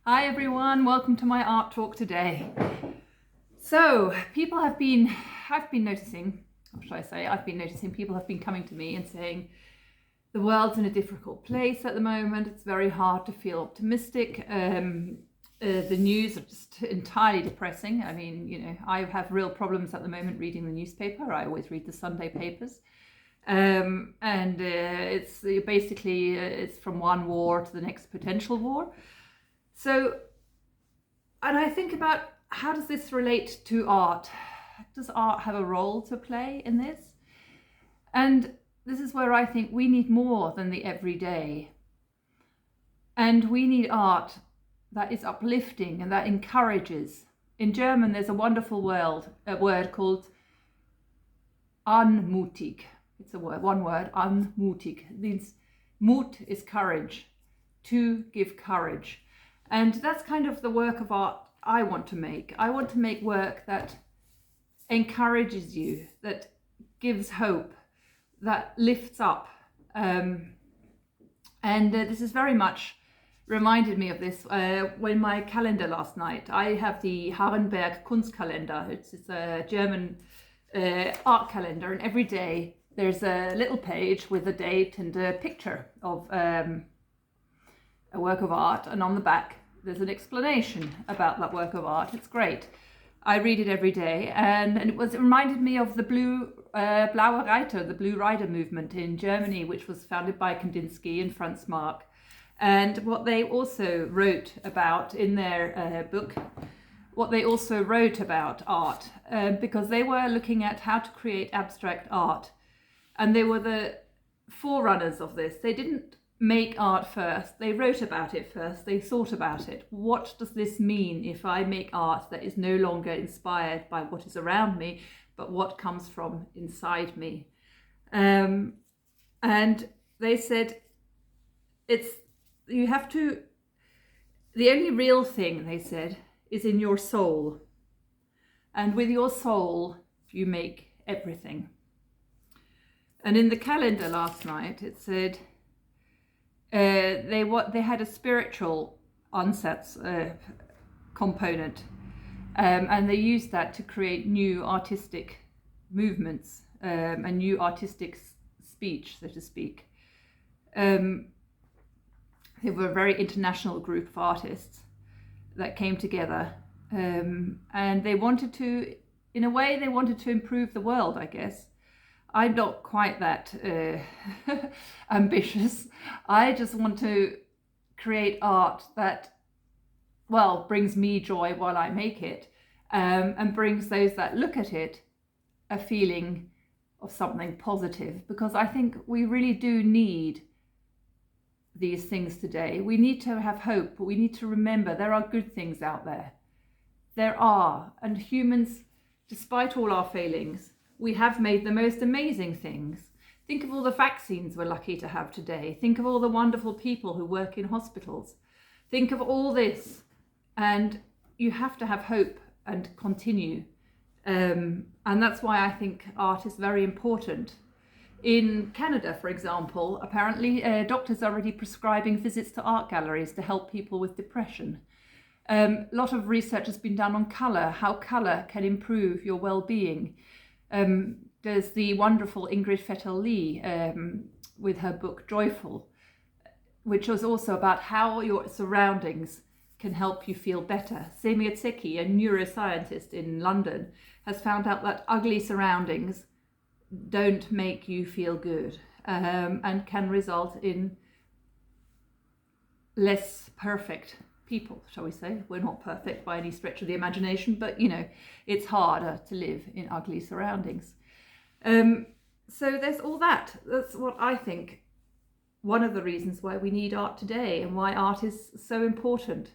Hi everyone, welcome to my art talk today. So people I've been noticing, what should I say, I've been noticing people have been coming to me and saying the world's in a difficult place at the moment. It's very hard to feel optimistic. The news are just entirely depressing. I mean, you know, I have real problems at the moment reading the newspaper. I always read the Sunday papers. It's basically it's from one war to the next potential war. So, and I think about how does this relate to art? Does art have a role to play in this? And this is where I think we need more than the everyday. And we need art that is uplifting and that encourages. In German, there's a wonderful word called anmutig. It's a word, one word, anmutig. It means Mut is courage, to give courage. And that's kind of the work of art I want to make. I want to make work that encourages you, that gives hope, that lifts up. This is very much reminded me of this when my calendar last night. I have the Harrenberg Kunstkalender. It's a German art calendar, and every day there's a little page with a date and a picture of a work of art, and on the back there's an explanation about that work of art. It's great. I read it every day, and it reminded me of the Blaue Reiter, the Blue Rider movement in Germany, which was founded by Kandinsky and Franz Marc. And what they also wrote about in their book, what they also wrote about art, because they were looking at how to create abstract art. And they were the forerunners of this. They didn't make art first, they wrote about it first, they thought about it. What does this mean if I make art that is no longer inspired by what is around me, but what comes from inside me? And they said, the only real thing, they said, is in your soul. And with your soul, you make everything. And in the calendar last night, it said, they had a spiritual ansatz component, and they used that to create new artistic movements, a new artistic speech, so to speak. They were a very international group of artists that came together, and they wanted to, in a way, they wanted to improve the world, I guess. I'm not quite that ambitious. I just want to create art that, well, brings me joy while I make it, and brings those that look at it a feeling of something positive, because I think we really do need these things today. We need to have hope, but we need to remember there are good things out there. There are, and humans, despite all our failings, we have made the most amazing things. Think of all the vaccines we're lucky to have today. Think of all the wonderful people who work in hospitals. Think of all this, and you have to have hope and continue. And that's why I think art is very important. In Canada, for example, apparently doctors are already prescribing visits to art galleries to help people with depression. A lot of research has been done on colour, how colour can improve your well-being. There's the wonderful Ingrid Fettel-Lee with her book Joyful, which was also about how your surroundings can help you feel better. Semir Zeki, a neuroscientist in London, has found out that ugly surroundings don't make you feel good, and can result in less perfect people, shall we say. We're not perfect by any stretch of the imagination, but you know, it's harder to live in ugly surroundings. So there's all that. That's what I think one of the reasons why we need art today, and why art is so important,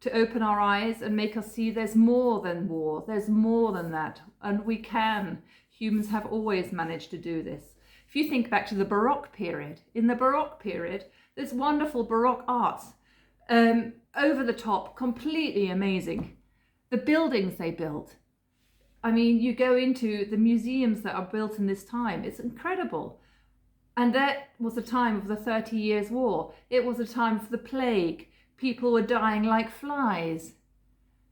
to open our eyes and make us see there's more than war, there's more than that, and we can. Humans have always managed to do this. If you think back to the Baroque period, in the Baroque period, there's wonderful Baroque arts, over the top, completely amazing. The buildings they built. I mean, you go into the museums that are built in this time, it's incredible. And that was the time of the 30 Years' War. It was a time of the plague. people were dying like flies.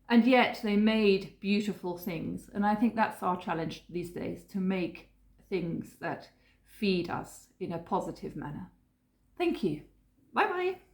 And yet they made beautiful things. And I think that's our challenge these days, to make things that feed us in a positive manner. Thank you. Bye bye.